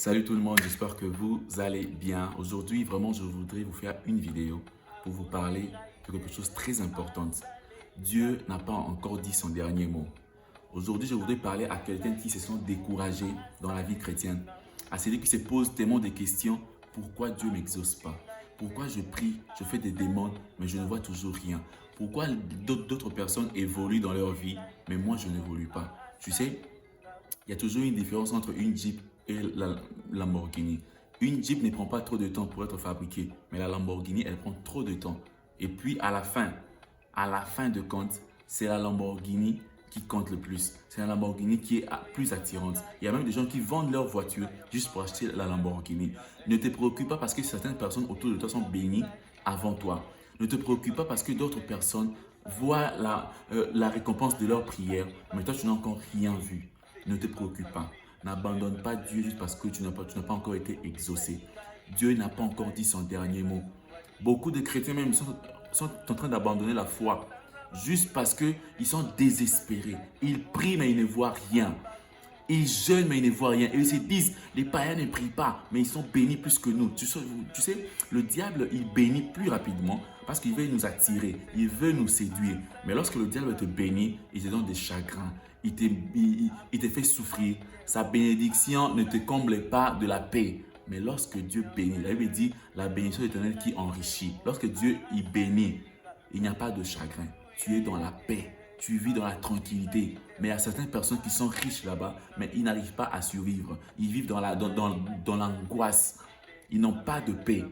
Salut tout le monde, j'espère que vous allez bien. Aujourd'hui, vraiment, je voudrais vous faire une vidéo pour vous parler de quelque chose de très important. Dieu n'a pas encore dit son dernier mot. Aujourd'hui, je voudrais parler à quelqu'un qui se sent découragé dans la vie chrétienne. À celui qui se pose tellement de questions. Pourquoi Dieu ne m'exauce pas? Pourquoi je prie, je fais des demandes, mais je ne vois toujours rien? Pourquoi d'autres personnes évoluent dans leur vie, mais moi, je n'évolue pas? Tu sais, il y a toujours une différence entre une Jeep et la Lamborghini. Une Jeep ne prend pas trop de temps pour être fabriquée, mais la Lamborghini, elle prend trop de temps. Et puis à la fin de compte, c'est la Lamborghini qui compte le plus. C'est la Lamborghini qui est plus attirante. Il y a même des gens qui vendent leur voiture juste pour acheter la Lamborghini. Ne te préoccupe pas parce que certaines personnes autour de toi sont bénies avant toi. Ne te préoccupe pas parce que d'autres personnes voient la récompense de leur prière, mais toi tu n'as encore rien vu. Ne te préoccupe pas. N'abandonne pas Dieu juste parce que tu n'as pas encore été exaucé. Dieu n'a pas encore dit son dernier mot. Beaucoup de chrétiens même sont en train d'abandonner la foi juste parce qu'ils sont désespérés. Ils prient mais ils ne voient rien. Ils jeûnent mais ils ne voient rien. Et ils se disent, les païens ne prient pas, mais ils sont bénis plus que nous. Tu sais, le diable, il bénit plus rapidement parce qu'il veut nous attirer, il veut nous séduire. Mais lorsque le diable te bénit, il te donne des chagrins, il te fait souffrir. Sa bénédiction ne te comble pas de la paix. Mais lorsque Dieu bénit, la Bible dit, la bénédiction éternelle qui enrichit. Lorsque Dieu y bénit, il n'y a pas de chagrin. Tu es dans la paix. Tu vis dans la tranquillité. Mais il y a certaines personnes qui sont riches là-bas, mais ils n'arrivent pas à survivre. Ils vivent dans l'angoisse. Ils n'ont pas de paix.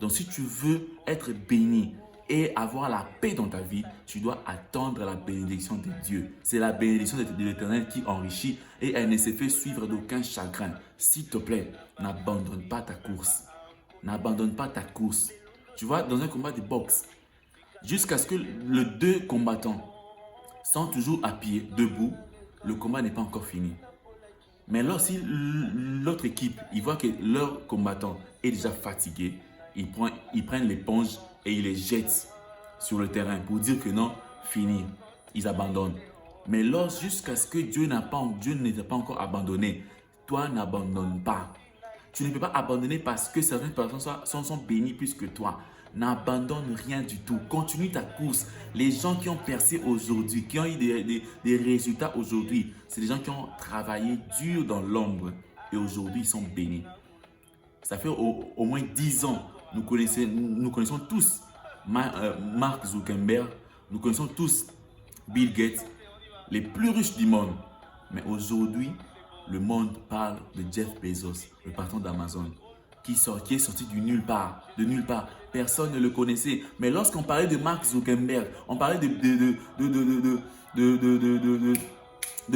Donc si tu veux être béni et avoir la paix dans ta vie, tu dois attendre la bénédiction de Dieu. C'est la bénédiction de l'Éternel qui enrichit et elle ne se fait suivre d'aucun chagrin. S'il te plaît, n'abandonne pas ta course. N'abandonne pas ta course. Tu vois, dans un combat de boxe, jusqu'à ce que les deux combattants sont toujours à pied, debout, le combat n'est pas encore fini. Mais lorsque l'autre équipe, ils voient que leur combattant est déjà fatigué, ils prennent l'éponge et ils les jettent sur le terrain pour dire que non, fini, ils abandonnent. Mais jusqu'à ce que Dieu ne t'a pas encore abandonné, toi n'abandonne pas. Tu ne peux pas abandonner parce que certaines personnes sont bénies plus que toi. N'abandonne rien du tout. Continue ta course. Les gens qui ont percé aujourd'hui, qui ont eu des résultats aujourd'hui, c'est des gens qui ont travaillé dur dans l'ombre et aujourd'hui ils sont bénis. Ça fait au moins 10 ans, nous connaissons tous Mark Zuckerberg, nous connaissons tous Bill Gates, les plus riches du monde. Mais aujourd'hui, le monde parle de Jeff Bezos, le patron d'Amazon, qui est sorti de nulle part. Personne ne le connaissait. Mais lorsqu'on parlait de Mark Zuckerberg, on parlait de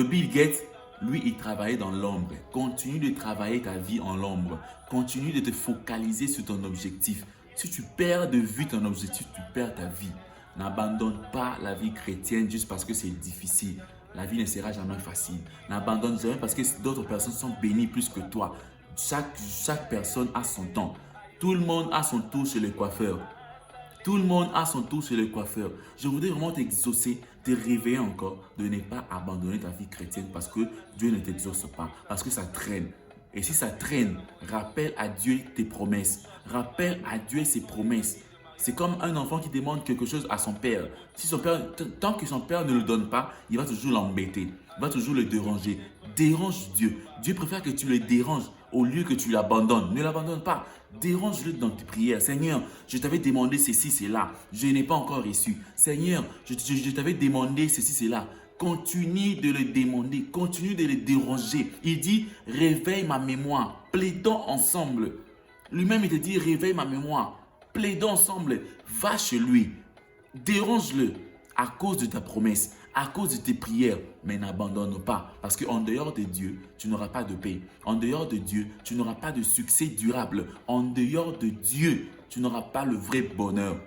Bill Gates, lui, il travaillait dans l'ombre. Continue de travailler ta vie en l'ombre. Continue de te focaliser sur ton objectif. Si tu perds de vue ton objectif, tu perds ta vie. N'abandonne pas la vie chrétienne juste parce que c'est difficile. La vie ne sera jamais facile. N'abandonne jamais parce que d'autres personnes sont bénies plus que toi. Chaque personne a son temps. Tout le monde a son tour chez le coiffeur. Tout le monde a son tour chez le coiffeur. Je voudrais vraiment t'exaucer, te réveiller encore, de ne pas abandonner ta vie chrétienne parce que Dieu ne t'exauce pas, parce que ça traîne. Et si ça traîne, rappelle à Dieu tes promesses. Rappelle à Dieu ses promesses. C'est comme un enfant qui demande quelque chose à son père. Tant que son père ne le donne pas, il va toujours l'embêter. Il va toujours le déranger. Dérange Dieu. Dieu préfère que tu le déranges au lieu que tu l'abandonnes. Ne l'abandonne pas. Dérange-le dans tes prières. Seigneur, je t'avais demandé ceci, cela. Je n'ai pas encore reçu. Seigneur, je t'avais demandé ceci, cela. Continue de le demander. Continue de le déranger. Il dit, réveille ma mémoire. Plaidons ensemble. Lui-même, il te dit, réveille ma mémoire. Plaidons ensemble. Va chez lui. Dérange-le à cause de ta promesse, à cause de tes prières, mais n'abandonne pas. Parce qu'en dehors de Dieu, tu n'auras pas de paix. En dehors de Dieu, tu n'auras pas de succès durable. En dehors de Dieu, tu n'auras pas le vrai bonheur.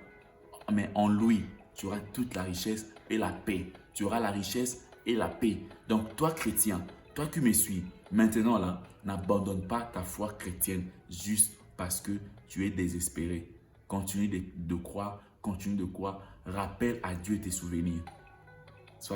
Mais en lui, tu auras toute la richesse et la paix. Tu auras la richesse et la paix. Donc toi chrétien, toi qui me suis, maintenant là, n'abandonne pas ta foi chrétienne juste parce que tu es désespéré. Continue de croire, continue de croire. Rappelle à Dieu tes souvenirs.